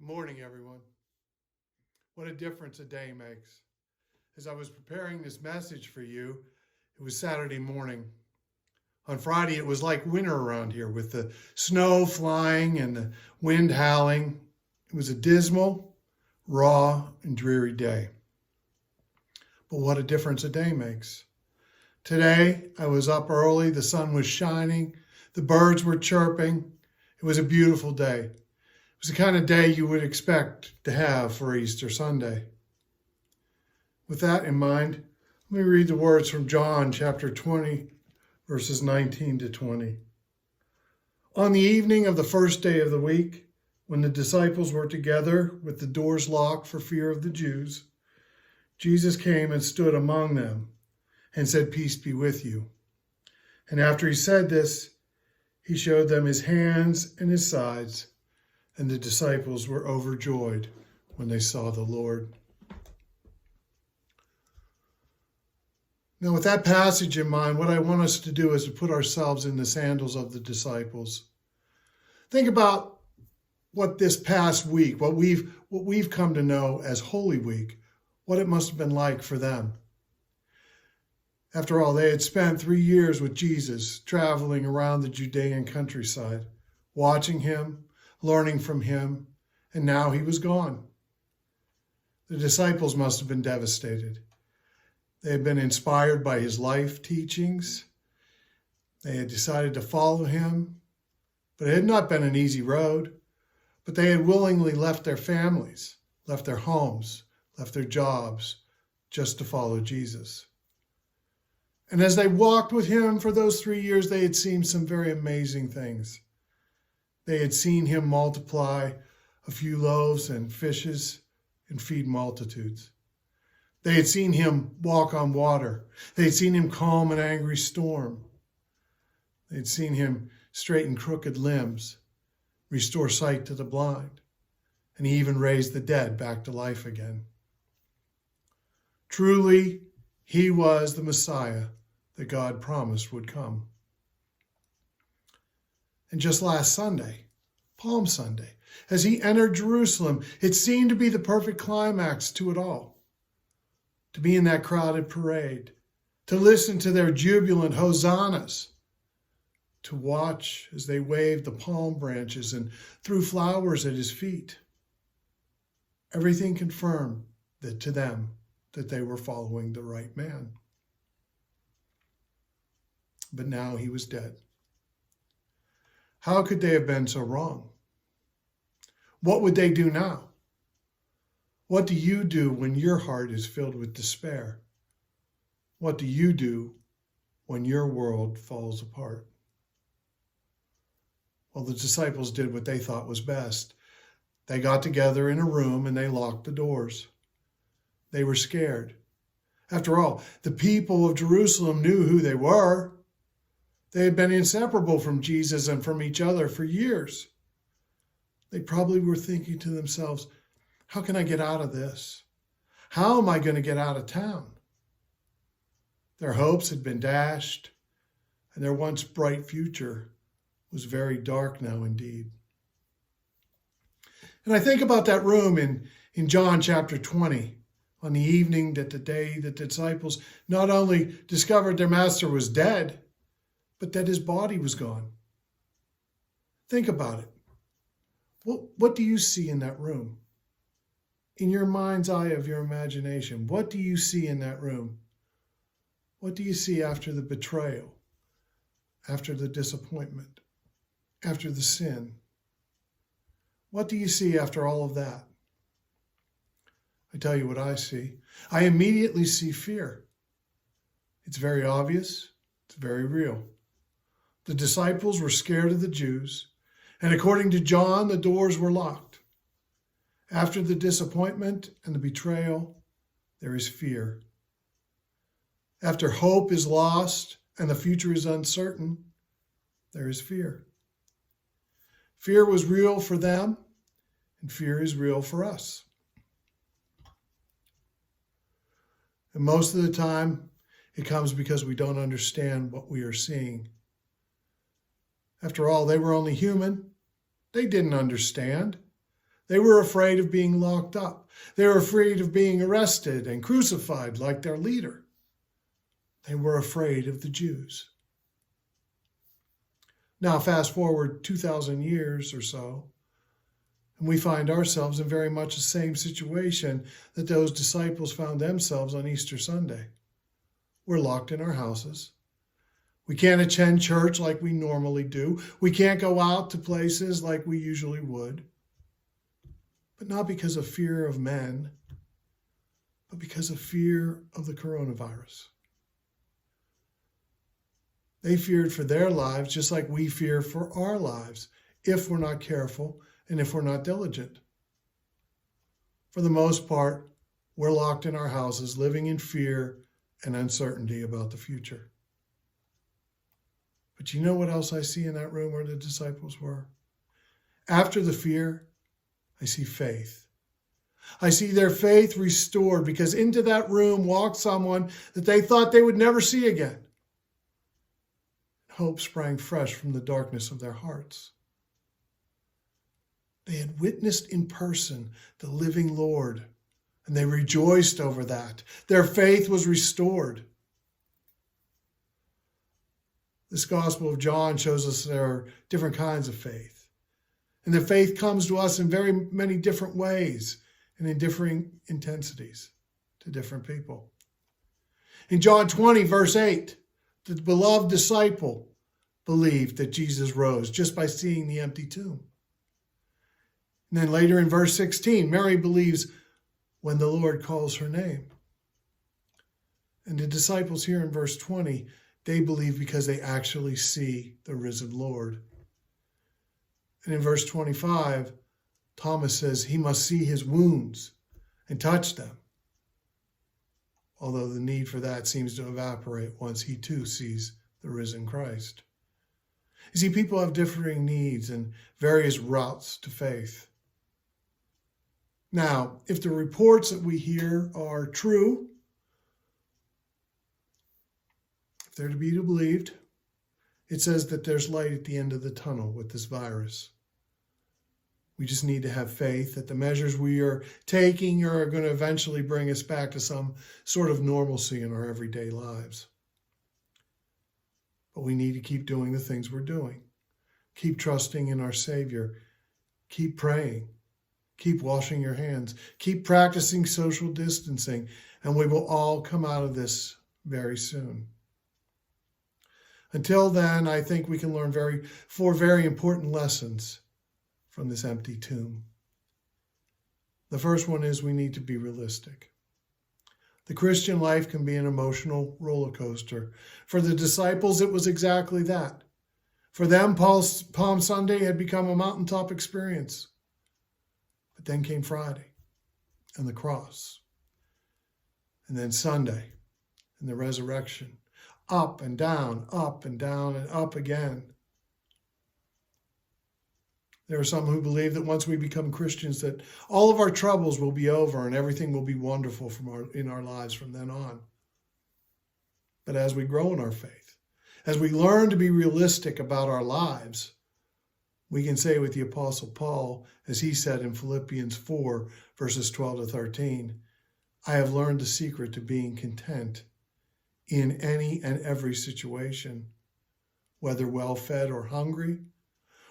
Morning, everyone. What a difference a day makes. As I was preparing this message for you, it was Saturday morning. On Friday, it was like winter around here with the snow flying and the wind howling. It was a dismal, raw, and dreary day. But what a difference a day makes. Today, I was up early, the sun was shining, the birds were chirping. It was a beautiful day. It was the kind of day you would expect to have for Easter Sunday. With that in mind, let me read the words from John chapter 20, verses 19 to 20. On the evening of the first day of the week, when the disciples were together with the doors locked for fear of the Jews, Jesus came and stood among them and said, "Peace be with you." And after he said this, he showed them his hands and his sides. And the disciples were overjoyed when they saw the Lord. Now, with that passage in mind, what I want us to do is to put ourselves in the sandals of the disciples. Think about what this past week, what we've come to know as Holy Week, what it must have been like for them. After all, they had spent 3 years with Jesus, traveling around the Judean countryside, watching him, learning from him, and now he was gone. The disciples must have been devastated. They had been inspired by his life teachings. They had decided to follow him, but it had not been an easy road. But they had willingly left their families, left their homes, left their jobs, just to follow Jesus. And as they walked with him for those 3 years, they had seen some very amazing things. They had seen him multiply a few loaves and fishes and feed multitudes. They had seen him walk on water. They had seen him calm an angry storm. They had seen him straighten crooked limbs, restore sight to the blind, and he even raised the dead back to life again. Truly, he was the Messiah that God promised would come. And just last Sunday, Palm Sunday, as he entered Jerusalem, it seemed to be the perfect climax to it all. To be in that crowded parade, to listen to their jubilant hosannas, to watch as they waved the palm branches and threw flowers at his feet. Everything confirmed that to them that they were following the right man. But now he was dead. How could they have been so wrong? What would they do now? What do you do when your heart is filled with despair? What do you do when your world falls apart? Well, the disciples did what they thought was best. They got together in a room and they locked the doors. They were scared. After all, the people of Jerusalem knew who they were. They had been inseparable from Jesus and from each other for years. They probably were thinking to themselves, how can I get out of this? How am I going to get out of town? Their hopes had been dashed, and their once bright future was very dark now indeed. And I think about that room in John chapter 20, on the evening that the day the disciples not only discovered their master was dead, but that his body was gone. Think about it. What do you see in that room? In your mind's eye of your imagination, what do you see in that room? What do you see after the betrayal, after the disappointment, after the sin? What do you see after all of that? I tell you what I see. I immediately see fear. It's very obvious. It's very real. The disciples were scared of the Jews, and according to John, the doors were locked. After the disappointment and the betrayal, there is fear. After hope is lost and the future is uncertain, there is fear. Fear was real for them, and fear is real for us. And most of the time, it comes because we don't understand what we are seeing. After all, they were only human. They didn't understand. They were afraid of being locked up. They were afraid of being arrested and crucified like their leader. They were afraid of the Jews. Now, fast forward 2,000 years or so, and we find ourselves in very much the same situation that those disciples found themselves on Easter Sunday. We're locked in our houses. We can't attend church like we normally do. We can't go out to places like we usually would. But not because of fear of men, but because of fear of the coronavirus. They feared for their lives just like we fear for our lives if we're not careful and if we're not diligent. For the most part, we're locked in our houses, living in fear and uncertainty about the future. But you know what else I see in that room where the disciples were? After the fear, I see faith. I see their faith restored because into that room walked someone that they thought they would never see again. Hope sprang fresh from the darkness of their hearts. They had witnessed in person the living Lord, and they rejoiced over that. Their faith was restored. This Gospel of John shows us there are different kinds of faith. And the faith comes to us in very many different ways and in differing intensities to different people. In John 20, verse 8, the beloved disciple believed that Jesus rose just by seeing the empty tomb. And then later in verse 16, Mary believes when the Lord calls her name. And the disciples here in verse 20, they believe because they actually see the risen Lord. And in verse 25, Thomas says he must see his wounds and touch them. Although the need for that seems to evaporate once he too sees the risen Christ. You see, people have differing needs and various routes to faith. Now, if the reports that we hear are true, if they're to be believed, it says that there's light at the end of the tunnel with this virus. We just need to have faith that the measures we are taking are going to eventually bring us back to some sort of normalcy in our everyday lives. But we need to keep doing the things we're doing. Keep trusting in our Savior. Keep praying. Keep washing your hands. Keep practicing social distancing, and we will all come out of this very soon. Until then, I think we can learn four very important lessons from this empty tomb. The first one is we need to be realistic. The Christian life can be an emotional roller coaster. For the disciples, it was exactly that. For them, Palm Sunday had become a mountaintop experience. But then came Friday and the cross. And then Sunday and the resurrection. Up and down and up again. There are some who believe that once we become Christians, that all of our troubles will be over and everything will be wonderful in our lives from then on. But as we grow in our faith, as we learn to be realistic about our lives, we can say with the Apostle Paul, as he said in Philippians 4, verses 12 to 13, I have learned the secret to being content in any and every situation, whether well-fed or hungry,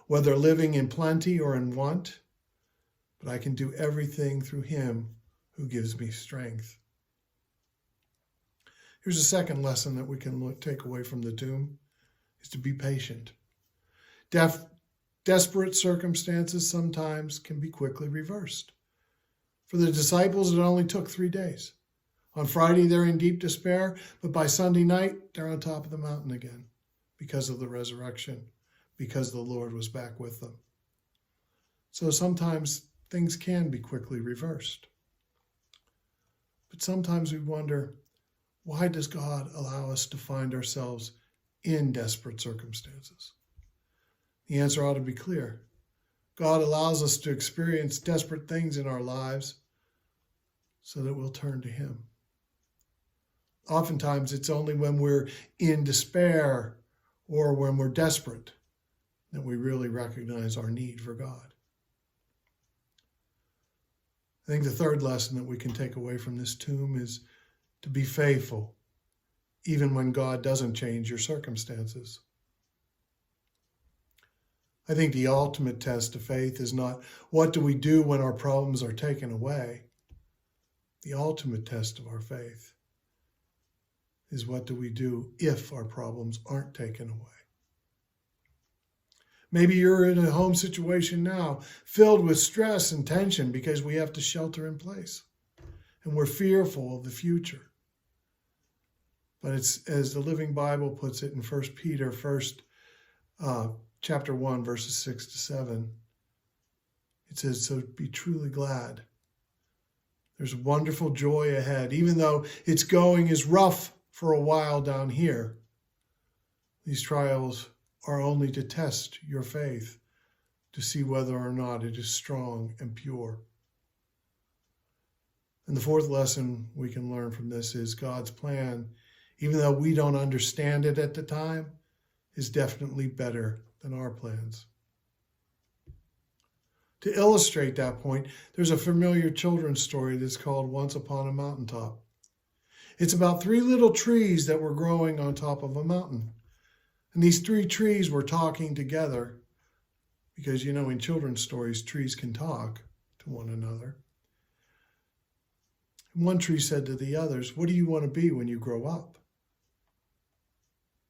whether living in plenty or in want, but I can do everything through him who gives me strength. Here's a second lesson that we can take away from the tomb, is to be patient. Desperate circumstances sometimes can be quickly reversed. For the disciples, it only took 3 days. On Friday, they're in deep despair, but by Sunday night, they're on top of the mountain again because of the resurrection, because the Lord was back with them. So sometimes things can be quickly reversed. But sometimes we wonder, why does God allow us to find ourselves in desperate circumstances? The answer ought to be clear. God allows us to experience desperate things in our lives so that we'll turn to him. Oftentimes, it's only when we're in despair or when we're desperate that we really recognize our need for God. I think the third lesson that we can take away from this tomb is to be faithful, even when God doesn't change your circumstances. I think the ultimate test of faith is not what do we do when our problems are taken away. The ultimate test of our faith is what do we do if our problems aren't taken away. Maybe you're in a home situation now filled with stress and tension because we have to shelter in place and we're fearful of the future. But it's, as the Living Bible puts it in 1 Peter, chapter 1, verses 6 to 7, it says, so be truly glad. There's wonderful joy ahead, even though it's going is rough for a while down here. These trials are only to test your faith, to see whether or not it is strong and pure. And the fourth lesson we can learn from this is God's plan, even though we don't understand it at the time, is definitely better than our plans. To illustrate that point, there's a familiar children's story that's called Once Upon a Mountaintop. It's about 3 little trees that were growing on top of a mountain. And these 3 trees were talking together because, in children's stories, trees can talk to one another. And one tree said to the others, what do you want to be when you grow up?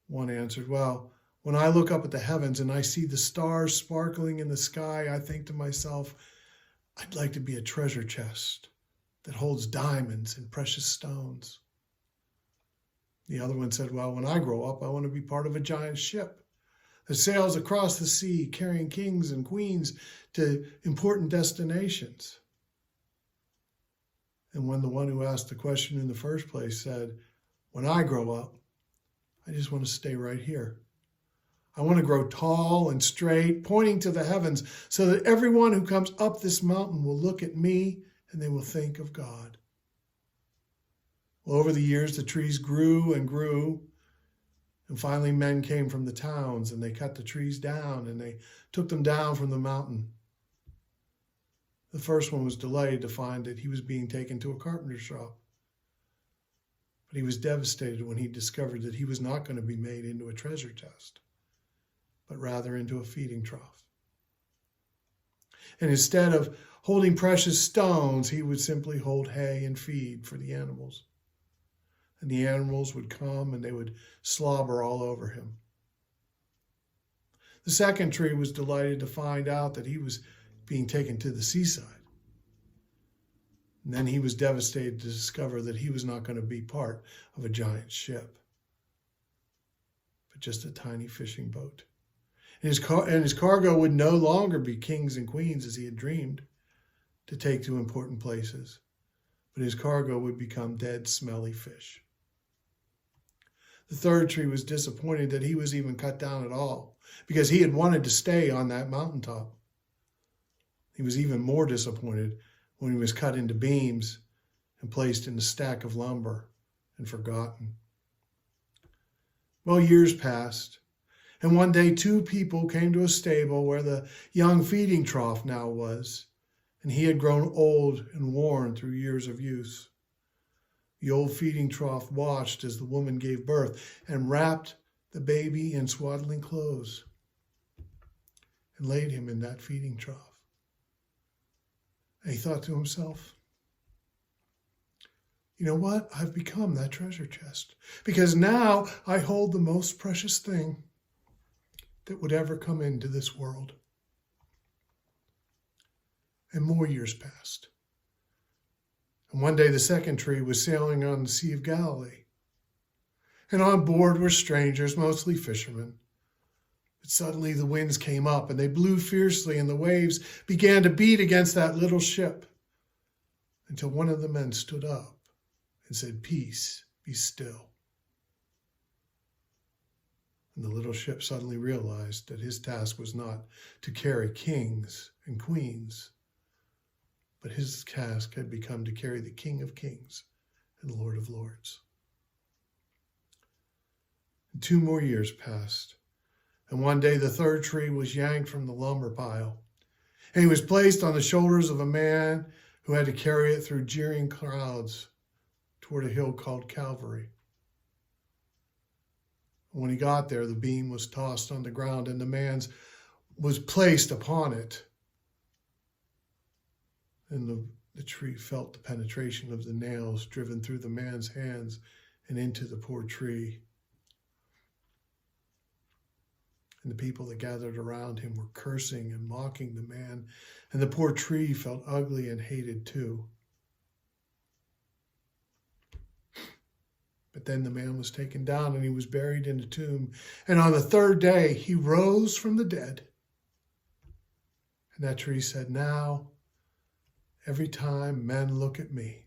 One answered, well, when I look up at the heavens and I see the stars sparkling in the sky, I think to myself, I'd like to be a treasure chest that holds diamonds and precious stones. The other one said, well, when I grow up, I want to be part of a giant ship that sails across the sea, carrying kings and queens to important destinations. And when the one who asked the question in the first place said, when I grow up, I just want to stay right here. I want to grow tall and straight, pointing to the heavens, so that everyone who comes up this mountain will look at me and they will think of God. Well, over the years, the trees grew and grew, and finally men came from the towns and they cut the trees down and they took them down from the mountain. The first one was delighted to find that he was being taken to a carpenter's shop. But he was devastated when he discovered that he was not going to be made into a treasure chest, but rather into a feeding trough. And instead of holding precious stones, he would simply hold hay and feed for the animals. And the animals would come and they would slobber all over him. The second tree was delighted to find out that he was being taken to the seaside. And then he was devastated to discover that he was not going to be part of a giant ship, but just a tiny fishing boat. And his cargo would no longer be kings and queens as he had dreamed to take to important places, but his cargo would become dead, smelly fish. The third tree was disappointed that he was even cut down at all because he had wanted to stay on that mountaintop. He was even more disappointed when he was cut into beams and placed in a stack of lumber and forgotten. Well, years passed, and one day 2 people came to a stable where the young feeding trough now was, and he had grown old and worn through years of use. The old feeding trough watched as the woman gave birth and wrapped the baby in swaddling clothes and laid him in that feeding trough. And he thought to himself, you know what? I've become that treasure chest because now I hold the most precious thing that would ever come into this world. And more years passed. And one day the second tree was sailing on the Sea of Galilee. And on board were strangers, mostly fishermen. But suddenly the winds came up and they blew fiercely and the waves began to beat against that little ship until one of the men stood up and said, "Peace, be still." And the little ship suddenly realized that his task was not to carry kings and queens, but his task had become to carry the King of Kings and Lord of Lords. And 2 more years passed, and one day the third tree was yanked from the lumber pile, and he was placed on the shoulders of a man who had to carry it through jeering crowds toward a hill called Calvary. When he got there, the beam was tossed on the ground and the man's was placed upon it. And the tree felt the penetration of the nails driven through the man's hands and into the poor tree. And the people that gathered around him were cursing and mocking the man, and the poor tree felt ugly and hated too. But then the man was taken down and he was buried in a tomb. And on the third day, he rose from the dead. And that tree said, now, every time men look at me,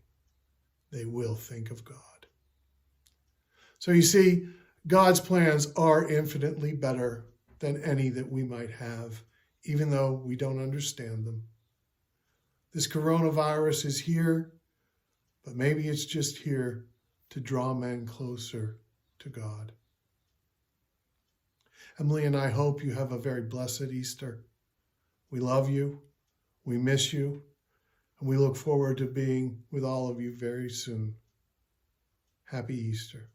they will think of God. So you see, God's plans are infinitely better than any that we might have, even though we don't understand them. This coronavirus is here, but maybe it's just here to draw men closer to God. Emily and I hope you have a very blessed Easter. We love you, we miss you, and we look forward to being with all of you very soon. Happy Easter.